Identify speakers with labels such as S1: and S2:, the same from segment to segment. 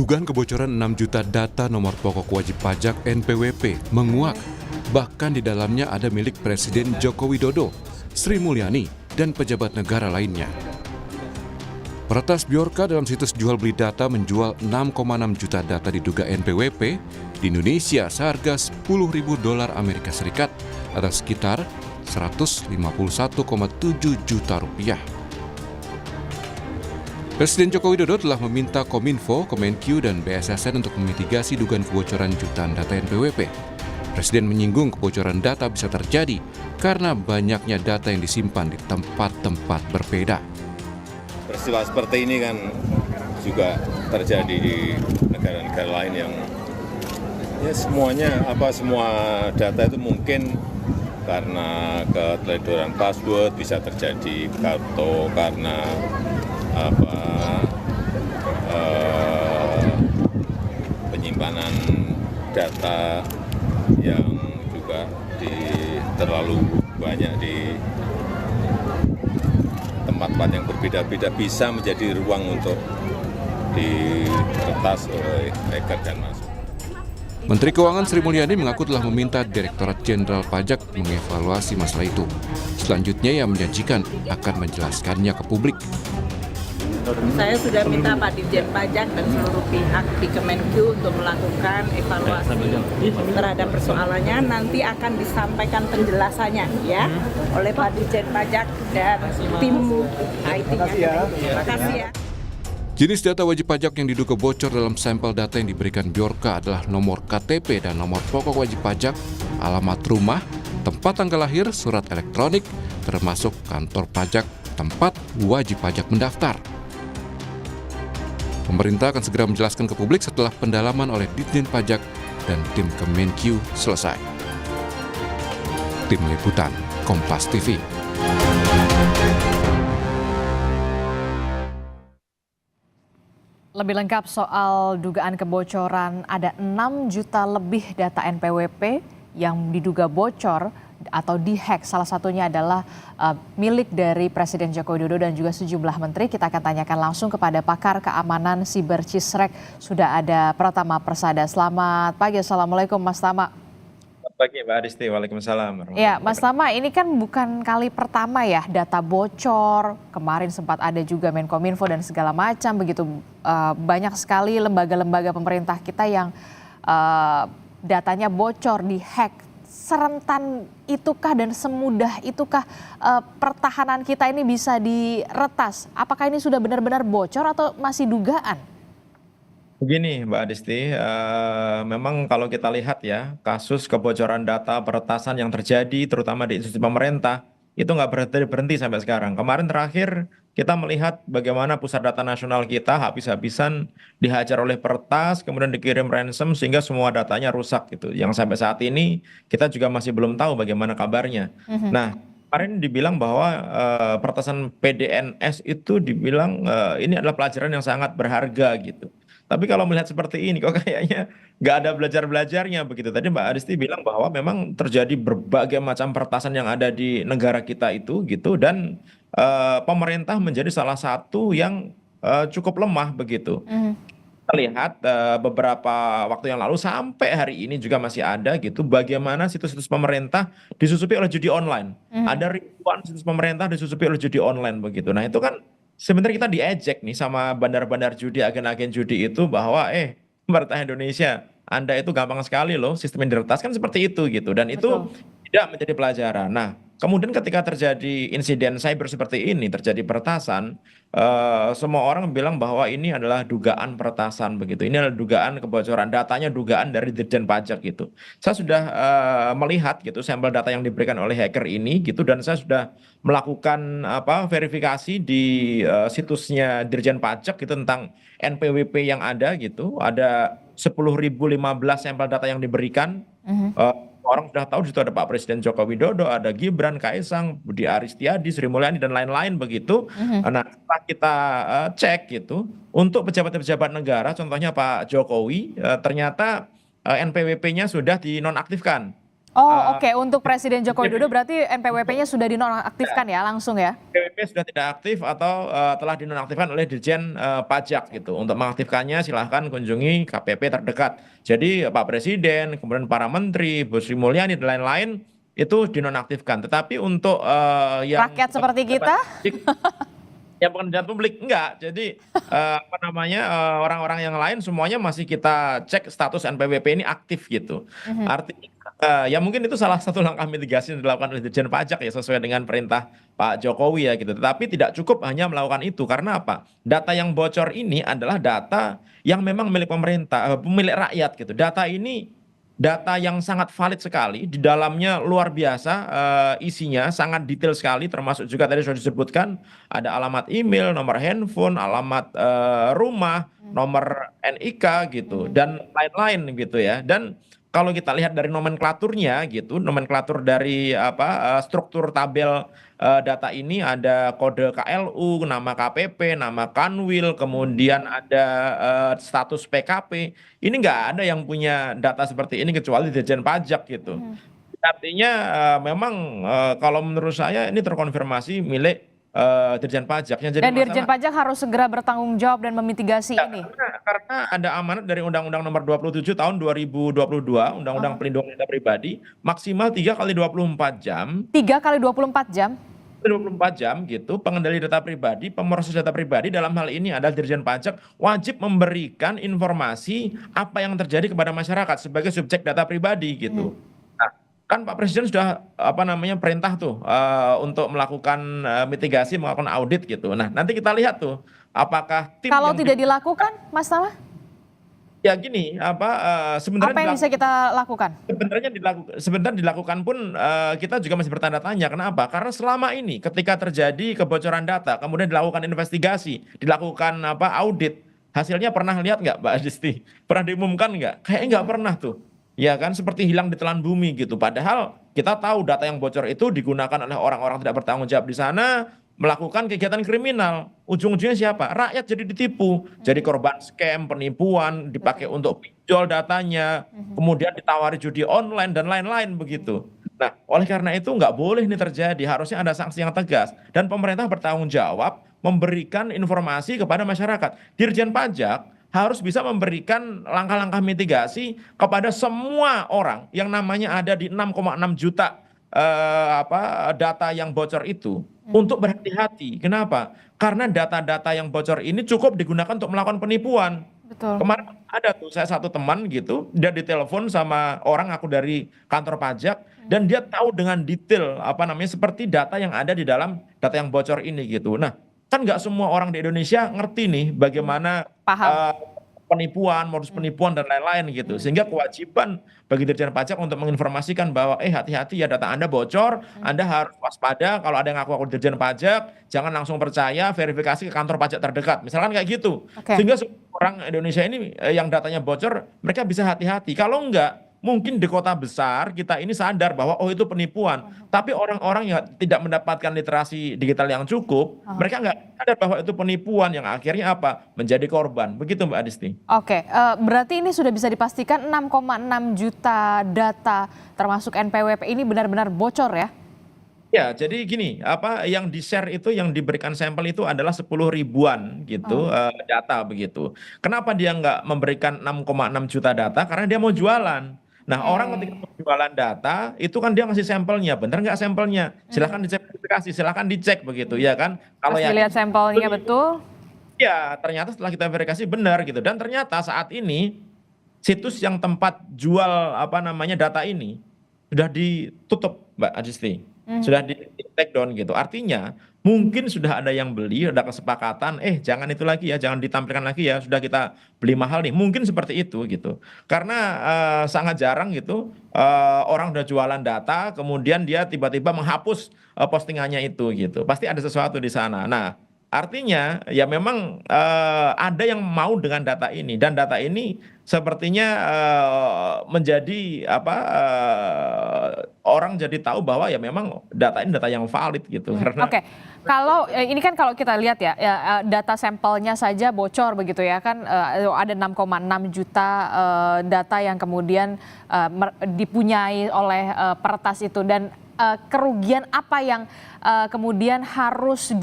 S1: Dugaan kebocoran 6 juta data nomor pokok wajib pajak NPWP menguak. Bahkan di dalamnya ada milik Presiden Joko Widodo, Sri Mulyani, dan pejabat negara lainnya. Peretas Bjorka dalam situs jual beli data menjual 6,6 juta data diduga NPWP di Indonesia seharga $10.000 Amerika Serikat atau sekitar 151,7 juta rupiah. Presiden Joko Widodo telah meminta Kominfo, Kemenkyu, dan BSSN untuk memitigasi dugaan kebocoran jutaan data NPWP. Presiden menyinggung kebocoran data bisa terjadi karena banyaknya data yang disimpan di tempat-tempat berbeda.
S2: Peristiwa seperti ini kan juga terjadi di negara-negara lain yang ya semua data itu mungkin karena keteledoran password bisa terjadi atau karena penyimpanan data yang juga terlalu banyak di tempat-tempat yang berbeda-beda bisa menjadi ruang untuk diretas oleh hacker dan masuk.
S1: Menteri Keuangan Sri Mulyani mengaku telah meminta Direktorat Jenderal Pajak mengevaluasi masalah itu. Selanjutnya ia menjanjikan akan menjelaskannya ke publik.
S3: Saya sudah minta Pak Dirjen Pajak dan seluruh pihak di Kemenkyu untuk melakukan evaluasi terhadap persoalannya. Nanti akan disampaikan penjelasannya ya oleh Pak Dirjen Pajak dan tim IT-nya. Terima kasih ya.
S1: Jenis data wajib pajak yang diduga bocor dalam sampel data yang diberikan Bjorka adalah nomor KTP dan nomor pokok wajib pajak, alamat rumah, tempat tanggal lahir, surat elektronik, termasuk kantor pajak tempat wajib pajak mendaftar. Pemerintah akan segera menjelaskan ke publik setelah pendalaman oleh Ditjen Pajak dan tim Kemenkyu selesai. Tim Liputan, Kompas TV.
S4: Lebih lengkap soal dugaan kebocoran ada 6 juta lebih data NPWP yang diduga bocor atau dihack. Salah satunya adalah milik dari Presiden Joko Widodo dan juga sejumlah menteri. Kita akan tanyakan langsung kepada pakar keamanan siber Cisrek. Sudah ada Pratama Persada. Selamat pagi, Assalamualaikum Mas Tama.
S5: Selamat pagi Mbak Adisti, Waalaikumsalam.
S4: Ya Mas Tama, ini kan bukan kali pertama ya data bocor. Kemarin sempat ada juga Menkominfo dan segala macam. Begitu banyak sekali lembaga-lembaga pemerintah kita yang datanya bocor, dihack. Serentan itukah dan semudah itukah pertahanan kita ini bisa diretas? Apakah ini sudah benar-benar bocor atau masih dugaan?
S5: Begini Mbak Adisti, memang kalau kita lihat ya, kasus kebocoran data peretasan yang terjadi terutama di institusi pemerintah, itu nggak berhenti sampai sekarang. Kemarin terakhir kita melihat bagaimana pusat data nasional kita habis-habisan dihajar oleh peretas, kemudian dikirim ransom sehingga semua datanya rusak gitu. Yang sampai saat ini kita juga masih belum tahu bagaimana kabarnya. Nah, kemarin dibilang bahwa peretasan PDNS itu dibilang ini adalah pelajaran yang sangat berharga gitu. Tapi kalau melihat seperti ini kok kayaknya nggak ada belajar-belajarnya begitu. Tadi Mbak Adisti bilang bahwa memang terjadi berbagai macam peretasan yang ada di negara kita itu gitu dan pemerintah menjadi salah satu yang cukup lemah begitu. Kita lihat beberapa waktu yang lalu sampai hari ini juga masih ada gitu bagaimana situs-situs pemerintah disusupi oleh judi online. Ada ribuan situs pemerintah disusupi oleh judi online begitu. Nah itu kan sebenarnya kita diejek nih sama bandar-bandar judi, agen-agen judi itu bahwa pemerintah Indonesia, Anda itu gampang sekali loh sistem yang diretas kan seperti itu gitu dan itu tidak menjadi pelajaran. Nah, kemudian ketika terjadi insiden cyber seperti ini, terjadi peretasan, semua orang bilang bahwa ini adalah dugaan peretasan begitu. Ini adalah dugaan kebocoran datanya, dugaan dari Ditjen Pajak gitu. Saya sudah melihat gitu sampel data yang diberikan oleh hacker ini gitu dan saya sudah melakukan verifikasi di situsnya Dirjen Pajak gitu tentang NPWP yang ada gitu. Ada 10.015 sampel data yang diberikan. Orang sudah tahu di situ ada Pak Presiden Joko Widodo, ada Gibran, Kaisang, Budi Aristiadi, Sri Mulyani dan lain-lain begitu. Nah, setelah kita cek gitu untuk pejabat-pejabat negara, contohnya Pak Jokowi, ternyata NPWP-nya sudah dinonaktifkan.
S4: Oh, oke. Untuk Presiden Joko Widodo berarti NPWP-nya sudah dinonaktifkan ya langsung ya?
S5: PWP sudah tidak aktif atau telah dinonaktifkan oleh Dirjen Pajak gitu. Untuk mengaktifkannya silahkan kunjungi KPP terdekat. Jadi Pak Presiden, kemudian para menteri, Bu Sri Mulyani dan lain-lain itu dinonaktifkan. Tetapi untuk yang
S4: Rakyat seperti kita?
S5: ya pekerjaan publik enggak. Jadi apa namanya orang-orang yang lain semuanya masih kita cek status NPWP ini aktif gitu. Artinya ya mungkin itu salah satu langkah mitigasi yang dilakukan oleh Dirjen Pajak ya sesuai dengan perintah Pak Jokowi ya gitu. Tetapi tidak cukup hanya melakukan itu karena apa? Data yang bocor ini adalah data yang memang milik pemerintah, milik rakyat gitu. Data ini data yang sangat valid sekali, di dalamnya luar biasa isinya, sangat detail sekali, termasuk juga tadi sudah disebutkan ada alamat email, nomor handphone, alamat rumah, nomor NIK gitu, dan lain-lain gitu ya. Dan kalau kita lihat dari nomenklaturnya gitu, nomenklatur dari apa struktur tabel data ini ada kode KLU, nama KPP, nama Kanwil, kemudian ada status PKP. Ini nggak ada yang punya data seperti ini kecuali Dirjen Pajak gitu. Artinya memang kalau menurut saya ini terkonfirmasi milik Dirjen Pajak. Yang jadi
S4: Dan Dirjen
S5: masalah
S4: Pajak harus segera bertanggung jawab dan memitigasi
S5: ya,
S4: ini.
S5: karena ada amanat dari Undang-Undang Nomor 27 Tahun 2022, Undang-Undang Pelindungan Data Pribadi, maksimal 3 kali 24 jam
S4: 3 kali 24 jam?
S5: 24 jam gitu, pengendali data pribadi, pemroses data pribadi dalam hal ini adalah Dirjen Pajak wajib memberikan informasi apa yang terjadi kepada masyarakat sebagai subjek data pribadi gitu. Nah, kan Pak Presiden sudah apa namanya perintah tuh untuk melakukan mitigasi, melakukan audit gitu. Nah, nanti kita lihat tuh apakah tim
S4: Kalau
S5: yang
S4: tidak dilakukan, Mas Tama,
S5: ya gini apa sebenarnya
S4: apa yang bisa kita lakukan?
S5: sebenarnya dilakukan pun kita juga masih bertanda tanya. Kenapa? Karena selama ini ketika terjadi kebocoran data, kemudian dilakukan investigasi, dilakukan apa audit, hasilnya pernah lihat nggak, Mbak Adisti? Pernah diumumkan nggak? Kayaknya nggak pernah tuh. Ya kan seperti hilang di telan bumi gitu. Padahal kita tahu data yang bocor itu digunakan oleh orang-orang tidak bertanggung jawab di sana melakukan kegiatan kriminal. Ujung-ujungnya siapa? Rakyat jadi ditipu, jadi korban scam, penipuan, dipakai untuk pinjol datanya, kemudian ditawari judi online dan lain-lain begitu. Nah, oleh karena itu nggak boleh ini terjadi, harusnya ada sanksi yang tegas dan pemerintah bertanggung jawab memberikan informasi kepada masyarakat. Dirjen Pajak harus bisa memberikan langkah-langkah mitigasi kepada semua orang yang namanya ada di 6,6 juta data yang bocor itu untuk berhati-hati. Kenapa? Karena data-data yang bocor ini cukup digunakan untuk melakukan penipuan.
S4: Betul.
S5: Kemarin ada tuh saya satu teman gitu, dia ditelepon sama orang aku dari kantor pajak dan dia tahu dengan detail apa namanya seperti data yang ada di dalam data yang bocor ini gitu. Nah, kan nggak semua orang di Indonesia ngerti nih bagaimana
S4: Paham.
S5: penipuan, modus penipuan dan lain-lain gitu. Sehingga kewajiban bagi Dirjen Pajak untuk menginformasikan bahwa hati-hati ya data Anda bocor, Anda harus waspada kalau ada yang ngaku-ngaku Dirjen Pajak, jangan langsung percaya, verifikasi ke kantor pajak terdekat. Misalkan kayak gitu.
S4: Oke.
S5: Sehingga orang Indonesia ini yang datanya bocor, mereka bisa hati-hati. Kalau enggak, mungkin di kota besar kita ini sadar bahwa oh itu penipuan. Tapi orang-orang yang tidak mendapatkan literasi digital yang cukup, mereka nggak sadar bahwa itu penipuan yang akhirnya apa? Menjadi korban. Begitu Mbak Adisti.
S4: Oke, berarti ini sudah bisa dipastikan 6,6 juta data termasuk NPWP ini benar-benar bocor ya?
S5: Ya, jadi gini, apa yang di-share itu yang diberikan sampel itu adalah 10 ribuan gitu data begitu. Kenapa dia nggak memberikan 6,6 juta data? Karena dia mau jualan. Nah, orang ketika mau jualan data itu kan dia ngasih sampelnya, bener nggak sampelnya? Silahkan diverifikasi, silahkan dicek begitu ya kan? Kalau
S4: Pas
S5: yang
S4: dilihat sampelnya betul.
S5: ya ternyata setelah kita verifikasi benar gitu. Dan ternyata saat ini situs yang tempat jual apa namanya data ini sudah ditutup, Mbak Adisti. Sudah di take down gitu. Artinya mungkin sudah ada yang beli, ada kesepakatan, jangan itu lagi ya, jangan ditampilkan lagi ya, sudah kita beli mahal nih. Mungkin seperti itu gitu. Karena sangat jarang gitu orang udah jualan data, kemudian dia tiba-tiba menghapus postingannya itu gitu. Pasti ada sesuatu di sana. Nah, artinya ya memang ada yang mau dengan data ini dan data ini sepertinya menjadi apa orang jadi tahu bahwa ya memang data ini data yang valid gitu karena
S4: Oke, kalau ini kan kalau kita lihat data sampelnya saja bocor begitu ya kan, ada 6,6 juta data yang kemudian dipunyai oleh peretas itu, dan kerugian apa yang kemudian harus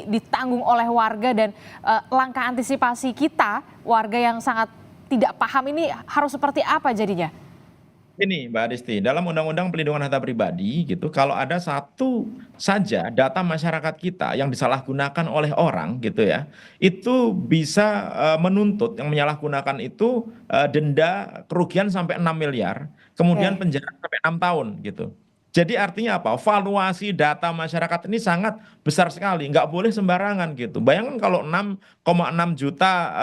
S4: ditanggung oleh warga, dan langkah antisipasi kita warga yang sangat tidak paham ini harus seperti apa jadinya?
S5: ini Mbak Adisti, dalam Undang-Undang Pelindungan Data Pribadi gitu, kalau ada satu saja data masyarakat kita yang disalahgunakan oleh orang gitu ya, itu bisa menuntut yang menyalahgunakan itu denda kerugian sampai 6 miliar, kemudian
S4: Oke.
S5: penjara sampai 6 tahun gitu. Jadi artinya apa? Valuasi data masyarakat ini sangat besar sekali, nggak boleh sembarangan gitu. Bayangkan kalau 6,6 juta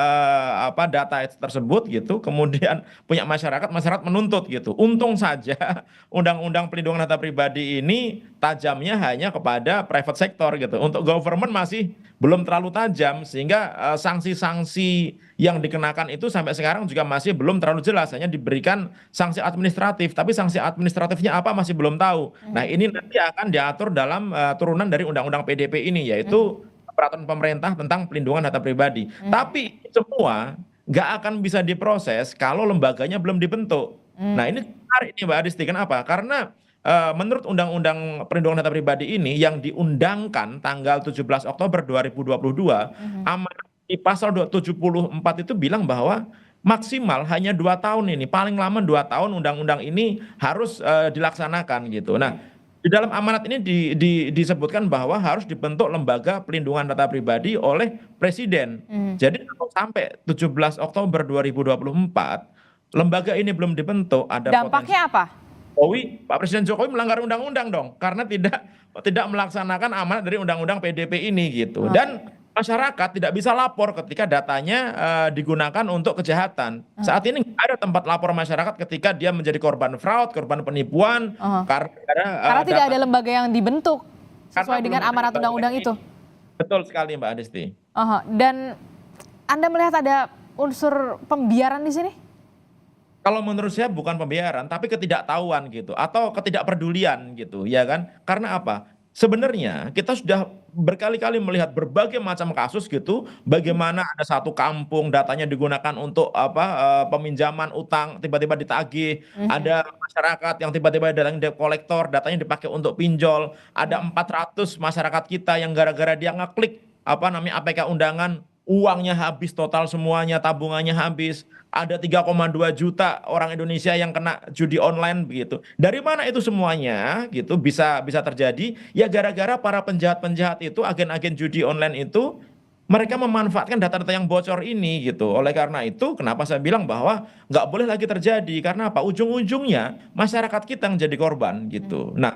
S5: apa data tersebut gitu, kemudian punya masyarakat menuntut gitu. Untung saja Undang-Undang Pelindungan Data Pribadi ini tajamnya hanya kepada private sector gitu. Untuk government masih belum terlalu tajam, sehingga sanksi-sanksi yang dikenakan itu sampai sekarang juga masih belum terlalu jelas, hanya diberikan sanksi administratif, tapi sanksi administratifnya apa masih belum tahu. Nah, ini nanti akan diatur dalam turunan dari Undang-Undang PDP ini, yaitu peraturan pemerintah tentang pelindungan data pribadi. Tapi semua nggak akan bisa diproses kalau lembaganya belum dibentuk. Nah, ini menarik nih Mbak Adisti, kenapa? Karena menurut Undang-Undang Perlindungan Data Pribadi ini yang diundangkan tanggal 17 Oktober 2022, amanat di pasal 274 itu bilang bahwa maksimal hanya 2 tahun ini, paling lama 2 tahun undang-undang ini harus dilaksanakan gitu. Nah, di dalam amanat ini disebutkan bahwa harus dibentuk lembaga pelindungan data pribadi oleh presiden. Jadi kalau sampai 17 Oktober 2024 lembaga ini belum dibentuk, ada potensi
S4: Dampaknya apa?
S5: Pak Presiden Jokowi melanggar undang-undang dong, karena tidak melaksanakan amanat dari undang-undang PDP ini gitu. Dan masyarakat tidak bisa lapor ketika datanya digunakan untuk kejahatan. Saat ini nggak ada tempat lapor masyarakat ketika dia menjadi korban fraud, korban penipuan,
S4: Karena tidak ada lembaga yang dibentuk sesuai
S5: karena
S4: dengan
S5: belum ada
S4: amanat
S5: lembaga
S4: undang-undang
S5: ini.
S4: itu.
S5: Betul sekali Mbak Adisti.
S4: Dan Anda melihat ada unsur pembiaran di sini?
S5: Kalau menurut saya bukan pembiaran, tapi ketidaktahuan gitu, atau ketidakpedulian gitu, ya kan? Karena apa? Sebenarnya kita sudah berkali-kali melihat berbagai macam kasus gitu, bagaimana ada satu kampung datanya digunakan untuk apa peminjaman utang tiba-tiba ditagih, ada masyarakat yang tiba-tiba datang debt collector datanya dipakai untuk pinjol, ada 400 masyarakat kita yang gara-gara dia ngeklik apa namanya APK undangan uangnya habis total semuanya, tabungannya habis. Ada 3,2 juta orang Indonesia yang kena judi online begitu. Dari mana itu semuanya gitu bisa terjadi? Ya gara-gara para penjahat-penjahat itu, agen-agen judi online itu mereka memanfaatkan data-data yang bocor ini gitu. Oleh karena itu, kenapa saya bilang bahwa nggak boleh lagi terjadi? Karena apa? Ujung-ujungnya masyarakat kita yang jadi korban gitu. Nah,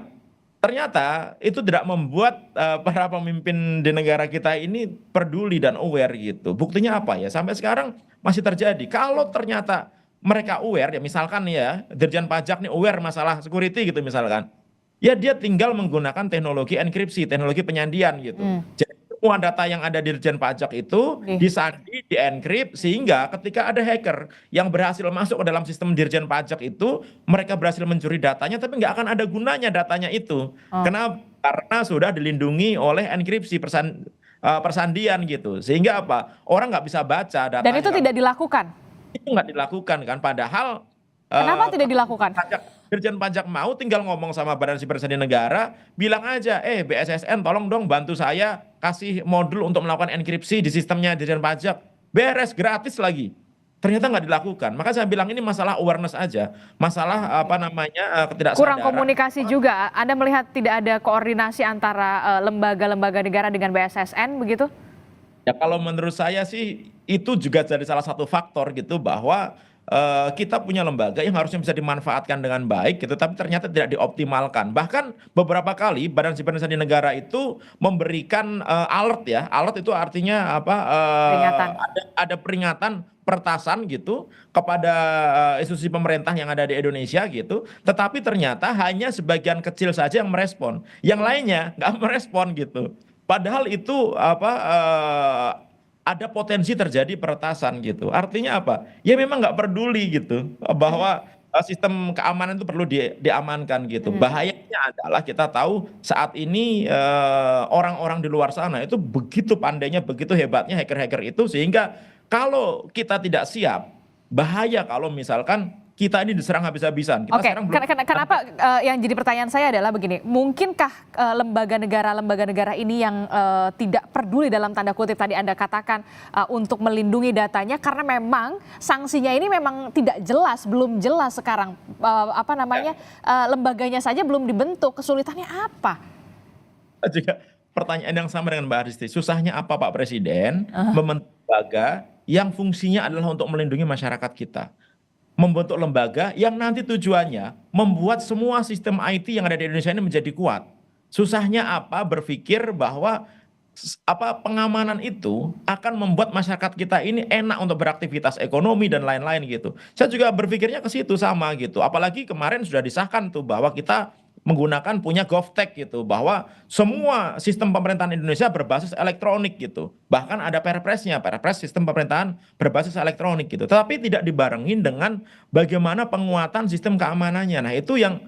S5: ternyata itu tidak membuat para pemimpin di negara kita ini peduli dan aware gitu. Buktinya apa ya? Sampai sekarang masih terjadi. Kalau ternyata mereka aware, ya misalkan ya Dirjen Pajak nih aware masalah security gitu misalkan, ya dia tinggal menggunakan teknologi enkripsi, teknologi penyandian gitu. Jadi semua data yang ada di Dirjen Pajak itu disandi, dienkrip, sehingga ketika ada hacker yang berhasil masuk ke dalam sistem Dirjen Pajak itu, mereka berhasil mencuri datanya, tapi nggak akan ada gunanya datanya itu. Kenapa? Karena sudah dilindungi oleh enkripsi persandian gitu. Sehingga apa? Orang nggak bisa baca datanya.
S4: Dan itu tidak dilakukan.
S5: Itu nggak dilakukan kan? Padahal
S4: Kenapa tidak dilakukan?
S5: Dirjen Pajak mau tinggal ngomong sama Badan Siber Sandi Negara, bilang aja, BSSN tolong dong bantu saya kasih modul untuk melakukan enkripsi di sistemnya Dirjen Pajak. Beres, gratis lagi. Ternyata nggak dilakukan. Maka saya bilang ini masalah awareness aja. Masalah apa namanya ketidaksadaran.
S4: Kurang komunikasi juga. Anda melihat tidak ada koordinasi antara lembaga-lembaga negara dengan BSSN begitu?
S5: Ya kalau menurut saya sih itu juga jadi salah satu faktor gitu bahwa kita punya lembaga yang harusnya bisa dimanfaatkan dengan baik gitu, tapi ternyata tidak dioptimalkan. Bahkan beberapa kali Badan Siber Sandi Negara itu memberikan alert ya. Alert itu artinya apa?
S4: Peringatan.
S5: Ada peringatan pertasan gitu kepada institusi pemerintah yang ada di Indonesia gitu. Tetapi ternyata hanya sebagian kecil saja yang merespon. Yang lainnya nggak merespon gitu. Padahal itu apa ada potensi terjadi peretasan gitu. Artinya apa? Ya memang nggak peduli gitu bahwa sistem keamanan itu perlu diamankan gitu. Bahayanya adalah kita tahu saat ini orang-orang di luar sana itu begitu pandainya, begitu hebatnya hacker-hacker itu sehingga kalau kita tidak siap, bahaya kalau misalkan kita ini diserang habis-habisan. Kita
S4: Oke,
S5: sekarang belum.
S4: kenapa yang jadi pertanyaan saya adalah begini, mungkinkah lembaga negara ini yang tidak peduli dalam tanda kutip tadi Anda katakan untuk melindungi datanya karena memang sanksinya ini memang tidak jelas, belum jelas sekarang lembaganya saja belum dibentuk, kesulitannya apa?
S5: Juga pertanyaan yang sama dengan Mbak Aristi. Susahnya apa Pak Presiden membentuk lembaga yang fungsinya adalah untuk melindungi masyarakat kita. Membentuk lembaga yang nanti tujuannya membuat semua sistem IT yang ada di Indonesia ini menjadi kuat. Susahnya apa berpikir bahwa pengamanan itu akan membuat masyarakat kita ini enak untuk beraktivitas ekonomi dan lain-lain gitu. Saya juga berpikirnya ke situ sama gitu. Apalagi kemarin sudah disahkan tuh bahwa kita menggunakan punya GovTech gitu, bahwa semua sistem pemerintahan Indonesia berbasis elektronik gitu. Bahkan ada Perpresnya, Perpres sistem pemerintahan berbasis elektronik gitu. Tetapi tidak dibarengin dengan bagaimana penguatan sistem keamanannya. Nah, itu yang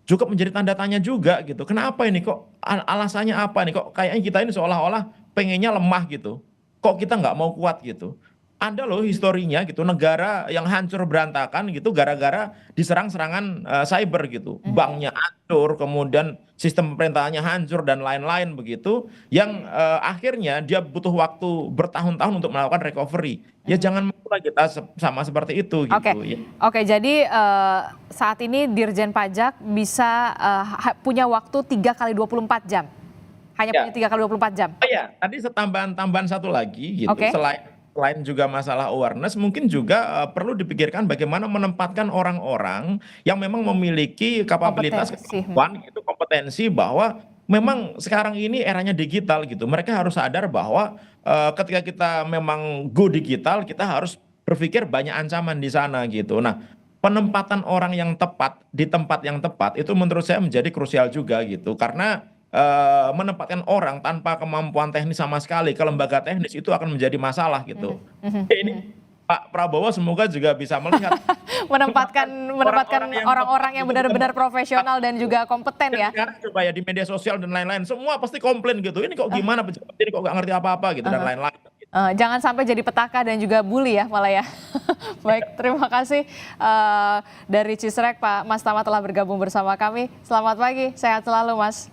S5: cukup menjadi tanda tanya juga gitu. Kenapa ini kok alasannya apa nih? Kok kayaknya kita ini seolah-olah pengennya lemah gitu. Kok kita nggak mau kuat gitu? Ada loh historinya gitu, negara yang hancur berantakan gitu gara-gara diserang serangan cyber gitu. Banknya hancur, kemudian sistem pemerintahannya hancur dan lain-lain begitu. Yang akhirnya dia butuh waktu bertahun-tahun untuk melakukan recovery. Ya jangan mau kita sama seperti itu gitu.
S4: Oke, jadi saat ini Dirjen Pajak bisa punya waktu 3 kali 24 jam. Hanya punya 3 kali 24 jam.
S5: Oh ya, tadi tambahan satu lagi gitu. Selain juga masalah awareness, mungkin juga perlu dipikirkan bagaimana menempatkan orang-orang yang memang memiliki kapabilitas, kemampuan, gitu, kompetensi bahwa memang sekarang ini eranya digital gitu. Mereka harus sadar bahwa ketika kita memang go digital, kita harus berpikir banyak ancaman di sana gitu. Nah, penempatan orang yang tepat di tempat yang tepat itu menurut saya menjadi krusial juga gitu. Karena menempatkan orang tanpa kemampuan teknis sama sekali ke lembaga teknis itu akan menjadi masalah gitu. Ini Pak Prabowo semoga juga bisa melihat
S4: menempatkan orang-orang yang benar-benar profesional dan juga kompeten ya.
S5: Sekarang coba ya di media sosial dan lain-lain semua pasti komplain gitu. Ini kok gimana pejabat ini kok nggak ngerti apa-apa gitu dan lain-lain.
S4: Jangan sampai jadi petaka dan juga bully ya malah ya. Baik, terima kasih dari Cisrek Pak Mas Tama telah bergabung bersama kami. Selamat pagi, sehat selalu Mas.